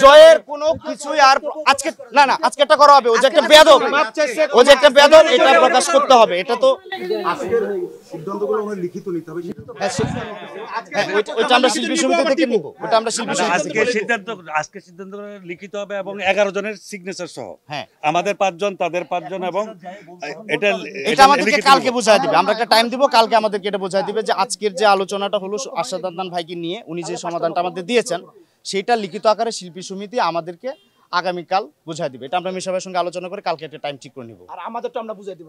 জয়ের কোনো কিছুই আর আজকে না আজকেটা করা হবে। ও যে একটা বেয়াদব, এটা প্রকাশ করতে হবে। এটা তো আজকের সিদ্ধান্তগুলো আমরা লিখিত নিতে হবে। ওইটা আমরা শিল্পী সমিতি থেকে নিব। ওটা আমরা শিল্পী সমিতি থেকে আজকে সিদ্ধান্ত লিখিত হবে এবং 11 জনের সিগনেচার সহ। হ্যাঁ, আমাদের 5 জন, তাদের 5 জন, এবং এটা আমাদেরকে কালকে বোঝায় দিবে। আমরা একটা টাইম দিব, কালকে আমাদেরকে এটা বোঝায় দিবে যে আজকের যে আলোচনাটা হলো আরশাদ আদনান ভাইকে নিয়ে, উনি যে সমাধানটা আমাদের দিয়েছেন সেটা লিখিত আকারে শিল্পী সমিতি আমাদেরকে আগামীকাল বুঝাই দিবে। এটা আমরা মিশাবের সঙ্গে আলোচনা করে কালকে একটা টাইম ঠিক করে নিব। আর আমাদের তো আমরা বুঝাই দেব।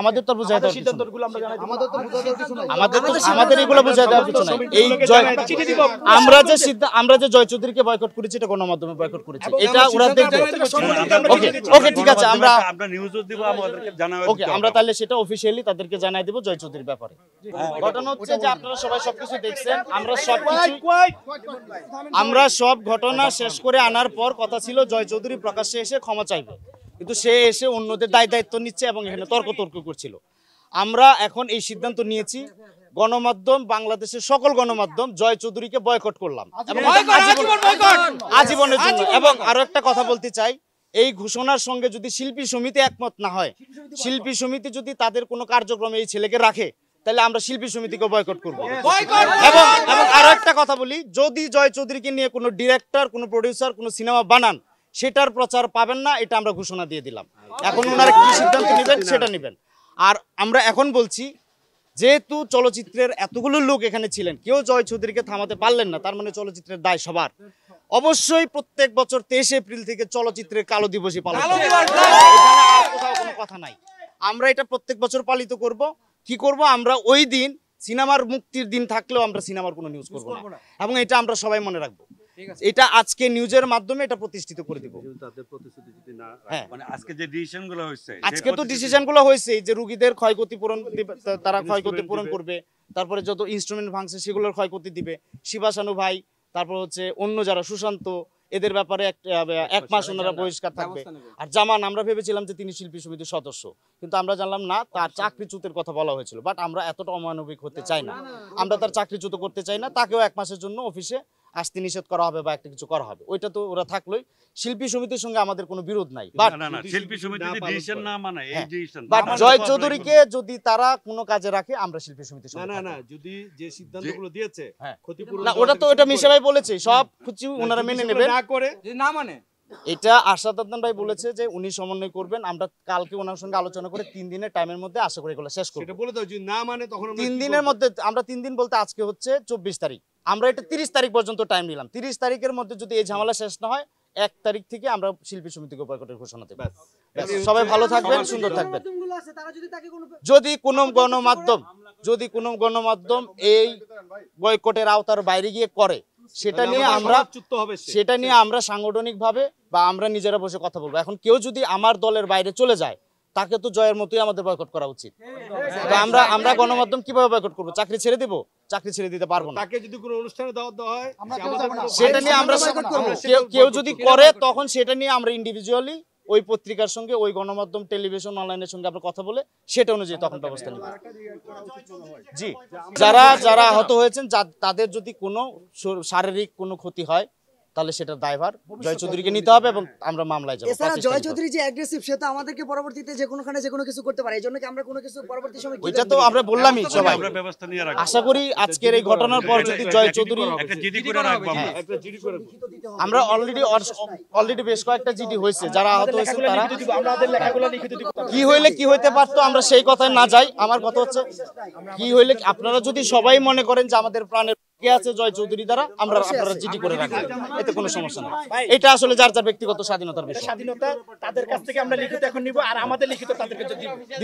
আমাদের তো বুঝাই দেওয়ার সিদ্ধান্তগুলো আমরা জানাই দেব। আমাদের এগুলো বুঝাই দেওয়ার কিছু নাই। এই চিঠি দিব। আমরা যে জয় চৌধুরীকে বয়কট করেছি, এটা গণমাধ্যমে বয়কট করেছি। এটা ওরা দেখবে। ওকে ঠিক আছে, আমরা নিউজও দিব, আমাদেরকে জানাবে। ওকে, আমরা তাহলে সেটা অফিশিয়ালি তাদেরকে জানাই দেব জয় চৌধুরীর ব্যাপারে। ঘটনা হচ্ছে যে আপনারা সবাই সবকিছু দেখছেন। আমরা সব ঘটনা শেষ করে আনার পর কথা ছিল জয় চৌধুরী প্রকাশ্যে এসে ক্ষমা চাইবে, কিন্তু সে এসে অন্যদের দায়িত্ব নিচ্ছে এবং এখানে তর্ক করছিল। আমরা এখন এই সিদ্ধান্ত নিয়েছি, গণমাধ্যম, বাংলাদেশের সকল গণমাধ্যম জয় চৌধুরীকে বয়কট করলাম আজীবনের জন্য। এবং আরো একটা কথা বলতে চাই, এই ঘোষণার সঙ্গে যদি শিল্পী সমিতি একমত না হয়, শিল্পী সমিতি যদি তাদের কোনো কার্যক্রমে এই ছেলেকে রাখে, তাহলে আমরা শিল্পী সমিতিকে বয়কট করব। এবং আরো একটা কথা বলি, যদি জয় চৌধুরীকে নিয়ে কোনো ডিরেক্টর, কোনো প্রডিউসার কোনো সিনেমা বানান, সেটার প্রচার পাবেন না, এটা আমরা ঘোষণা দিয়ে দিলাম। এখন ওনারা কি সিদ্ধান্ত নেবেন সেটা নেবেন। আর আমরা এখন বলছি, যেহেতু চলচ্চিত্রের এতগুলো লোক এখানে ছিলেন, কেউ জয় চৌধুরীকে থামাতে পারলেন না, তার মানে চলচ্চিত্রের দায় সবার। অবশ্যই প্রত্যেক বছর 23 এপ্রিল থেকে চলচ্চিত্রের কালো দিবসই পালন করা হয়। এখানে আর কোথাও কোনো কথা নাই। আমরা এটা প্রত্যেক বছর পালিত করব। কি করব, আমরা ওই দিন সিনেমার মুক্তির দিন থাকলেও আমরা সিনেমার কোনো নিউজ করব না, এবং এটা আমরা সবাই মনে রাখবো। এটা আজকে নিউজের মাধ্যমে এটা প্রতিষ্ঠিত করে দিব। মানে আজকে যে ডিসিশনগুলো হয়েছে, আজকে তো ডিসিশনগুলো হয়েছে যে রোগীদের ক্ষয়ক্ষতি পূরণ দিবে, তারা ক্ষয়ক্ষতি পূরণ করবে। তারপরে যত ইনস্ট্রুমেন্ট ভাঙছে সেগুলোর ক্ষয়ক্ষতি দিবে। শিবাসানু ভাই, তারপর হচ্ছে অন্য যারা সুশান্ত, এদের ব্যাপারে এক মাস ওনারা বহিষ্কার থাকবে। আর জামান, আমরা ভেবেছিলাম যে তিনি শিল্পী সমিতির সদস্য, কিন্তু আমরা জানলাম না, তার চাকরিচ্যুতের কথা বলা হয়েছিল। বাট আমরা এতটা অমানবিক হতে চাই না, আমরা তার চাকরিচ্যুত করতে চাই না। তাকেও 1 মাসের জন্য অফিসে আসতে নিষেধ করা হবে বা একটা কিছু করা হবে। ওইটা তো ওরা থাকলোই। শিল্পী সমিতির সঙ্গে আমাদের কোনো বিরোধ নাই। শিল্পী সমিতি যদি ডিসিশন না মানে, এই ডিসিশন বাট জয় চৌধুরীকে যদি তারা কোনো কাজে রাখে, আমরা শিল্পী সমিতির সঙ্গে না যদি যে সিদ্ধান্তগুলো দিয়েছে ক্ষতিপূরণ, না, ওটা তো এটা মিশা ভাই বলেছে, সব কিছু ওনারা মেনে নেবেন। না করে যদি না মানে, এটা আরশাদ আদনান ভাই বলেছে যে উনি সমন্বয় করবেন। আমরা কালকে ওনার সঙ্গে আলোচনা করে 3 দিনের টাইমের মধ্যে আশা করি এগুলো শেষ করব। এটা বলে দাও, যদি না মানে তখন 3 দিনের মধ্যে, আমরা 3 দিন বলতে আজকে হচ্ছে 24 তারিখ, আমরা এটা 30 তারিখ পর্যন্ত টাইম নিলাম। 30 তারিখের মধ্যে যদি এই ঝামেলা শেষ না হয়, 1 তারিখ থেকে আমরা শিল্পী সমিতিকে বয়কটের ঘোষণা দেব। সবাই ভালো থাকবেন, সুন্দর থাকবেন। যদি কোনো গণমাধ্যম এই বয়কটের আওতার বাইরে গিয়ে করে, সেটা নিয়ে আমরা সাংগঠনিকভাবে বা আমরা নিজেরা বসে কথা বলবো। এখন কেউ যদি আমার দলের বাইরে চলে যায়, তাকে তো জয়ের মতোই আমাদের বয়কট করা উচিত। আমরা গণমাধ্যম কিভাবে বয়কট করবো? চাকরি ছেড়ে দিব? চাকরি ছেড়ে দিতে পারবো না। তাকে যদি কোনো অনুষ্ঠানে দাওয়াত দেওয়া হয়, সেটা নিয়ে আমরা কেউ যদি করে, তখন সেটা নিয়ে আমরা ইন্ডিভিজুয়ালি ওই পত্রিকার সঙ্গে, ওই গণমাধ্যম, টেলিভিশন, অনলাইনের সঙ্গে আমরা কথা বলে সেটা অনুযায়ী তখন ব্যবস্থা নিব। জি, যারা আহত হয়েছেন, তাদের যদি কোনো শারীরিক কোনো ক্ষতি হয়, তাহলে সেটা দায়ভার জয় চৌধুরীকে নিতে হবে এবং আমরা মামলায় যাব। এছাড়া জয় চৌধুরী যে অ্যাগ্রেসিভ, সে তো আমাদেরকে পরবর্তীতে যে কোনোখানে যে কোনো কিছু করতে পারে। এজন্য কি আমরা কোনো কিছু পরবর্তী সময়, ওইটা তো আমরা বললামই সবাই, আমরা ব্যবস্থা নিয়ে রাখব। আশা করি আজকের এই ঘটনার পর যদি জয় চৌধুরী একটা জিডি করে রাখব, আমরা অলরেডি বেশ কয়েকটা জিডি হয়েছে, যারা আহত হয়েছে তারা আমাদের লেখাগুলো লিখিত দিব। কি হইলে কি হইতে পারতো আমরা সেই কথায় না যাই। আমার কথা হচ্ছে, কি হইলে, আপনারা যদি সবাই মনে করেন যে আমাদের প্রাণের কে আছে জয় চৌধুরী দ্বারা, আপনারা জিডি করে রাখবেন, এতে কোনো সমস্যা নেই। এটা আসলে যার যার ব্যক্তিগত স্বাধীনতার বিষয়। স্বাধীনতা তাদের কাছ থেকে আমরা লিখিত এখন নিব, আর আমাদের লিখিত তাদেরকে দিব।